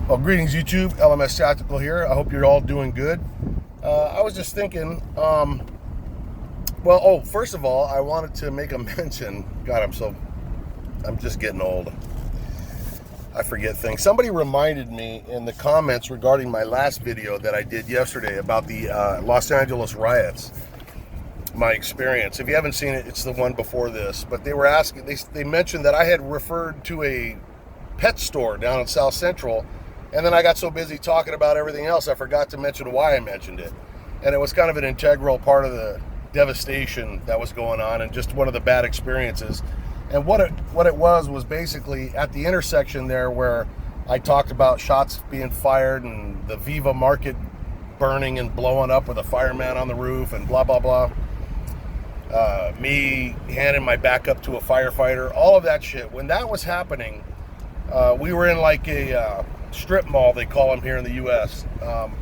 Well, greetings YouTube, LMS Tactical here. I hope you're all doing good. I was just thinking, first of all, I wanted to make a mention. God, I'm just getting old. I forget things. Somebody reminded me in the comments regarding my last video that I did yesterday about the Los Angeles riots, my experience. If you haven't seen it, it's the one before this. But they were asking, they mentioned that I had referred to a pet store down in South Central, and then I got so busy talking about everything else, I forgot to mention why I mentioned it. And it was kind of an integral part of the devastation that was going on and just one of the bad experiences. And what it was basically at the intersection there where I talked about shots being fired and the Viva Market burning and blowing up with a fireman on the roof and blah, blah, blah. Me handing my back up to a firefighter, all of that shit. When that was happening, we were in like a strip mall, they call them here in the U.S.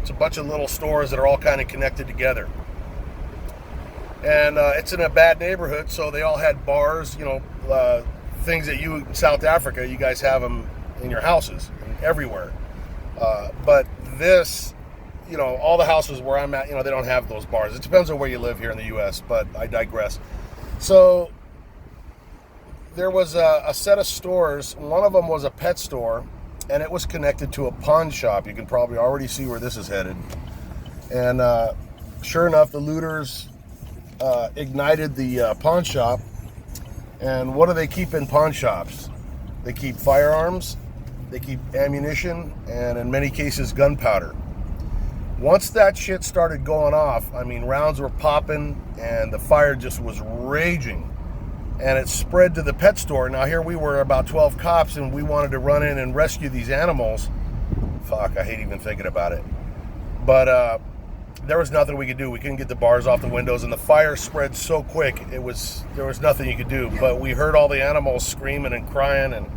It's a bunch of little stores that are all kind of connected together. And it's in a bad neighborhood, so they all had bars, things that you, in South Africa, you guys have them in your houses, everywhere. But this, all the houses where I'm at, they don't have those bars. It depends on where you live here in the U.S., but I digress. So there was a set of stores. One of them was a pet store, and it was connected to a pawn shop. You can probably already see where this is headed. And sure enough, the looters ignited the pawn shop. And what do they keep in pawn shops? They keep firearms, they keep ammunition, and in many cases, gunpowder. Once that shit started going off, rounds were popping, and the fire just was raging. And it spread to the pet store. Now here we were, about 12 cops, and we wanted to run in and rescue these animals. Fuck, I hate even thinking about it. But there was nothing we could do. We couldn't get the bars off the windows, and the fire spread so quick, there was nothing you could do. But we heard all the animals screaming and crying, and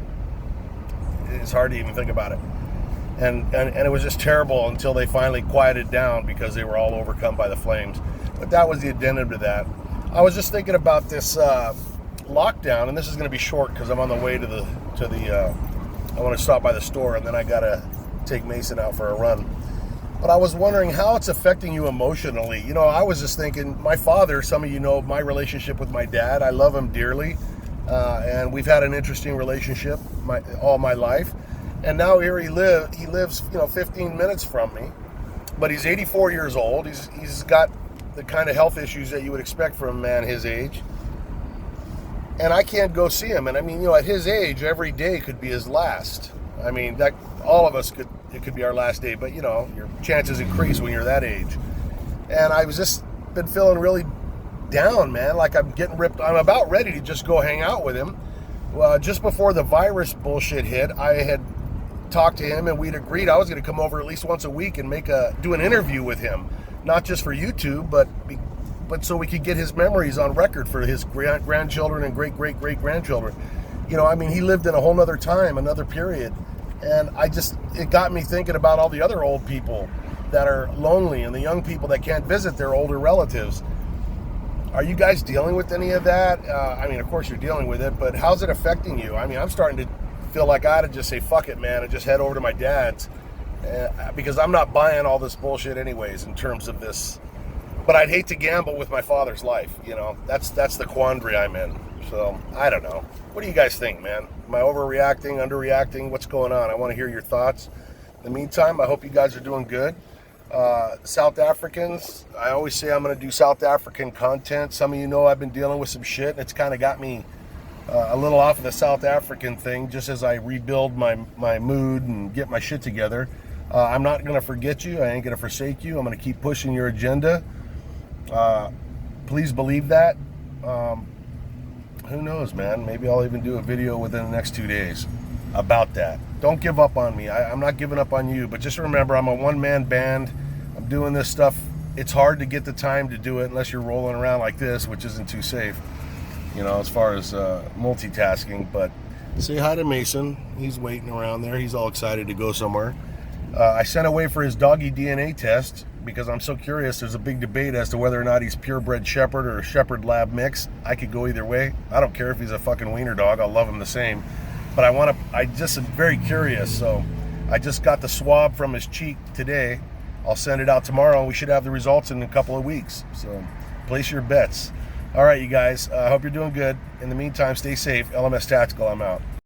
it's hard to even think about it. And it was just terrible until they finally quieted down because they were all overcome by the flames. But that was the addendum to that. I was just thinking about this lockdown, and this is going to be short because I'm on the way to the I want to stop by the store, and then I gotta take Mason out for a run. But I was wondering how it's affecting you emotionally. I was just thinking, my father, some of you know my relationship with my dad. I love him dearly, and we've had an interesting relationship all my life. And now here he lives 15 minutes from me, but he's 84 years old. He's got the kind of health issues that you would expect from a man his age. And I can't go see him. And at his age, every day could be his last. That all of us it could be our last day, but your chances increase when you're that age. And I've just been feeling really down, man. Like I'm getting ripped. I'm about ready to just go hang out with him. Just before the virus bullshit hit, I had talked to him, and we'd agreed I was going to come over at least once a week and do an interview with him, not just for YouTube, but so we could get his memories on record for his grandchildren and great-great-great-grandchildren. He lived in a whole nother time, another period. And it got me thinking about all the other old people that are lonely and the young people that can't visit their older relatives. Are you guys dealing with any of that? Of course you're dealing with it, but how's it affecting you? I'm starting to feel like I ought to just say, fuck it, man, and just head over to my dad's. Because I'm not buying all this bullshit anyways in terms of this. But I'd hate to gamble with my father's life, That's the quandary I'm in. So, I don't know. What do you guys think, man? Am I overreacting, underreacting? What's going on? I want to hear your thoughts. In the meantime, I hope you guys are doing good. South Africans, I always say I'm going to do South African content. Some of you know I've been dealing with some shit, and it's kind of got me a little off of the South African thing, just as I rebuild my mood and get my shit together. I'm not going to forget you. I ain't going to forsake you. I'm going to keep pushing your agenda. Please believe that. Who knows, man? Maybe I'll even do a video within the next 2 days about that. Don't give up on me. I'm not giving up on you, but just remember, I'm a one-man band. I'm doing this stuff. It's hard to get the time to do it unless you're rolling around like this, which isn't too safe, as far as multitasking. But say hi to Mason. He's waiting around there. He's all excited to go somewhere. I sent away for his doggy DNA test because I'm so curious. There's a big debate as to whether or not he's purebred shepherd or a shepherd lab mix. I could go either way. I don't care if he's a fucking wiener dog. I'll love him the same. But I just am very curious. So I just got the swab from his cheek today. I'll send it out tomorrow, and we should have the results in a couple of weeks. So place your bets. All right, you guys. I hope you're doing good. In the meantime, stay safe. LMS Tactical, I'm out.